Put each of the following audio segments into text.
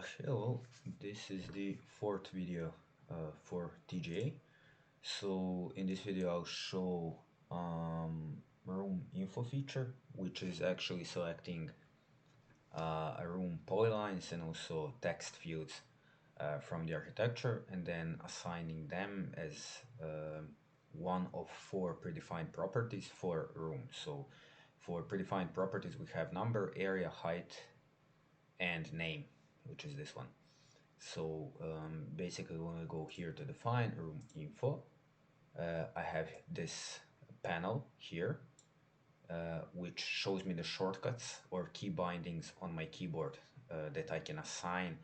Hello, this is the fourth video for TGA. So in this video I'll show room info feature, which is actually selecting a room polylines and also text fields from the architecture and then assigning them as one of four predefined properties for a room. So for predefined properties we have number, area, height, and name, which is this one. So basically when we go here to define room info, I have this panel here which shows me the shortcuts or key bindings on my keyboard that I can assign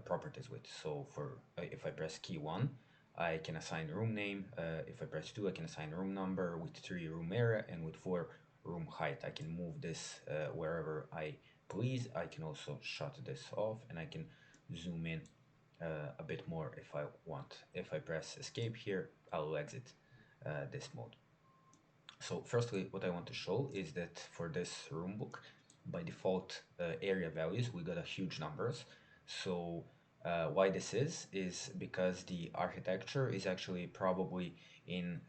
properties with. So for if I press key 1, I can assign room name. If I press 2, I can assign room number. With 3, room area, and with 4, room height. I can move this wherever I please. I can also shut this off and I can zoom in a bit more if I want. If I press escape here, I'll exit this mode. So firstly, what I want to show is that for this room book, by default area values, we got a huge numbers. So why this is because the architecture is actually probably in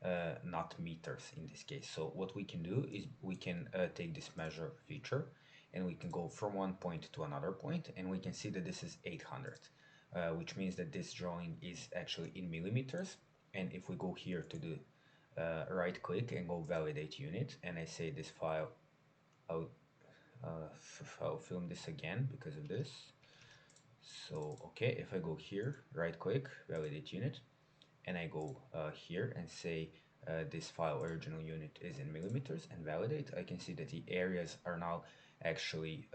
not meters in this case. So what we can do is we can take this measure feature and we can go from one point to another point, and we can see that this is 800, which means that this drawing is actually in millimeters. And if we go here to the right click and go validate unit, and I say this file, I'll film this again because of this. So okay, if I go here, right click, validate unit, and I go here and say this file original unit is in millimeters and validate, I can see that the areas are now actually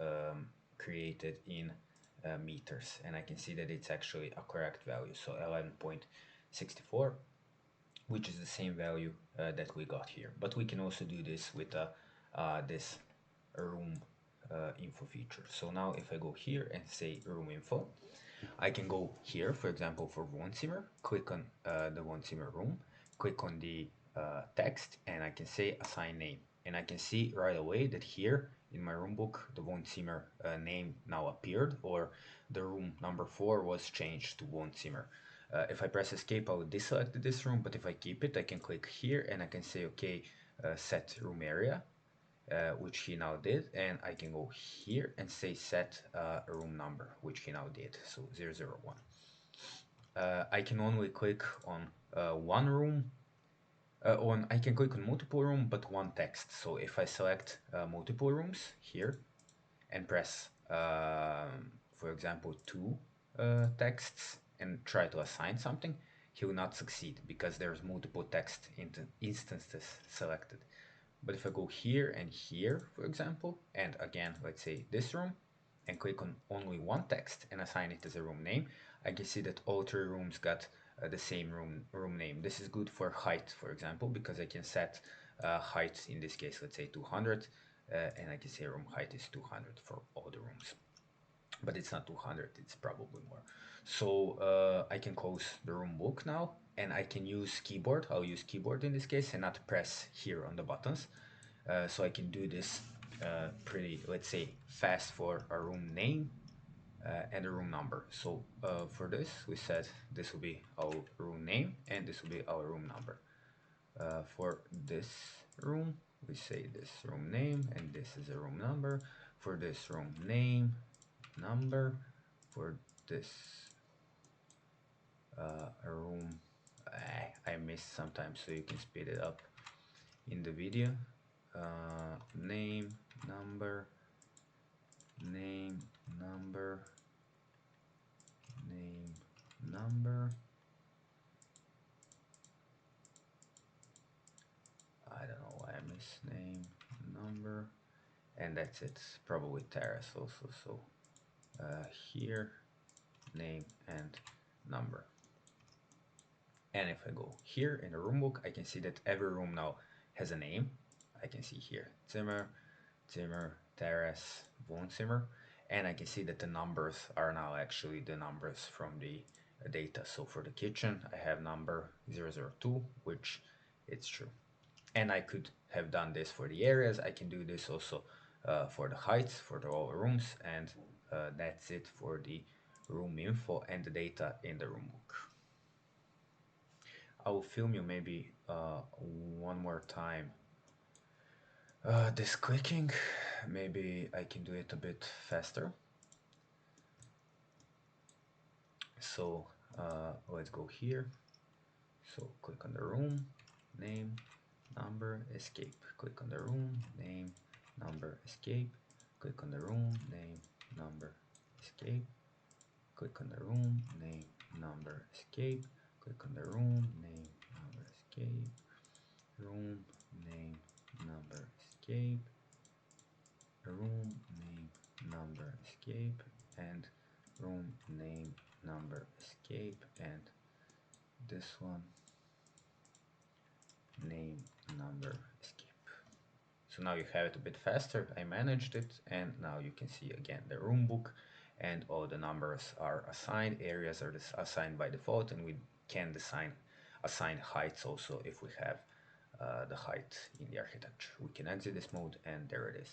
created in meters, and I can see that it's actually a correct value, so 11.64, which is the same value that we got here. But we can also do this with this room info feature. So now if I go here and say room info, I can go here, for example, for Wohnzimmer, click on the Wohnzimmer room, click on the text, and I can say assign name. And I can see right away that here in my room book, the Wohnzimmer name now appeared, or the room number 4 was changed to Wohnzimmer. If I press escape, I will deselect this room, but if I keep it, I can click here and I can say, okay, set room area, which he now did, and I can go here and say set room number, which he now did, so 001. I can only click on one room, I can click on multiple room, but one text. So if I select multiple rooms here and press, for example, 2 texts and try to assign something, he will not succeed because there's multiple text instances selected. But if I go here and here, for example, and again, let's say this room, and click on only one text and assign it as a room name, I can see that all 3 rooms got the same room name. This is good for height, for example, because I can set height, in this case, let's say 200, and I can say room height is 200 for all the rooms. But it's not 200, it's probably more. So I can close the room book now, and I can use keyboard. I'll use keyboard in this case and not press here on the buttons. So I can do this pretty, let's say, fast for a room name and a room number. So for this, we said this will be our room name and this will be our room number. For this room, we say this room name and this is a room number. For this room name, number. For this room, I miss sometimes, so you can speed it up in the video. Name, number, name, number, name, number. I don't know why I miss name, number, and that's it. Probably terrace also. So here, name and number. And if I go here in the room book, I can see that every room now has a name. I can see here Zimmer, Zimmer, terrace, Wohnzimmer, and I can see that the numbers are now actually the numbers from the data. So for the kitchen, I have number 002, which it's true. And I could have done this for the areas. I can do this also for the heights, for the all rooms, and that's it for the room info and the data in the room book. I will film you maybe one more time. This clicking, maybe I can do it a bit faster. So let's go here. So click on the room, name, number, escape. Click on the room, name, number, escape. Click on the room, name, number, escape. Click on the room, name, number, escape. Click on the room, name, number, escape. Room, name, number, escape. Room, name, number, escape. And room, name, number, escape. And this one, name, number, escape. So now you have it a bit faster. I managed it, and now you can see again the room book, and all the numbers are assigned. Areas are assigned by default, and we can assign heights also if we have the height in the architecture. We can exit this mode, and there it is.